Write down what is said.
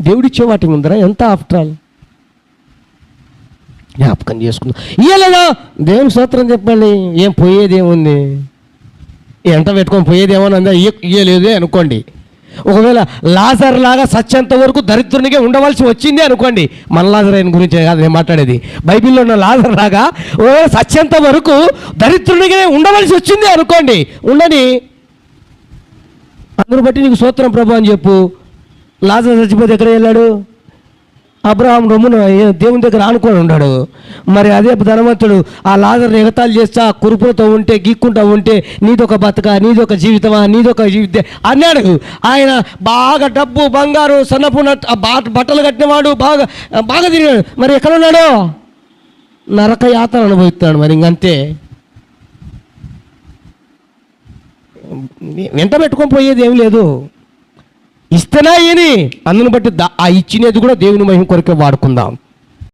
దేవుడిచ్చే వాటి ముందర ఎంత ఆఫ్టర్ ఆల్ జ్ఞాపకం చేసుకుందాం. ఇయ్యలేదా దేవుని స్తోత్రం చెప్పండి. ఏం పోయేదేముంది, ఎంత పెట్టుకొని పోయేదేమో అందా ఇయ్యలేదే అనుకోండి. ఒకవేళ లాజర్ లాగా సత్యంత వరకు దరిద్రునిగా ఉండవలసి వచ్చింది అనుకోండి. మన లాజర్ ఆయన గురించి కాదు నేను మాట్లాడేది, బైబిల్లో ఉన్న లాజర్ లాగా ఒకవేళ సత్యంత వరకు దరిద్రునిగా ఉండవలసి వచ్చింది అనుకోండి. ఉండని, అందరూ బట్టి నీకు స్తోత్రం ప్రభు అని చెప్పు. లాజర్ చచ్చిపోతే ఎక్కడ వెళ్ళాడు? అబ్రహాం రొమ్మును దేవుని దగ్గర ఆనుకొని ఉన్నాడు. మరి అదే ధనవంతుడు ఆ లాజర్ని ఎగతాళి చేస్తా కురుపులతో ఉంటే గీక్కుంటా ఉంటే నీదొక బతక, నీదొక జీవితమా, నీదొక జీవితం అన్నాడు. ఆయన బాగా డబ్బు బంగారు సన్నపు బట్టలు కట్టినవాడు, బాగా బాగా తిరిగాడు. మరి ఎక్కడ ఉన్నాడు? నరక యాతన అనుభవిస్తున్నాడు. మరి ఇంకంతే, వెంట పెట్టుకొని పోయేది ఏం లేదు. ఇస్తేనా అని అందును బట్టి ఆ ఇచ్చినది కూడా దేవుని మహిమ కొరకే వాడుకుందాం.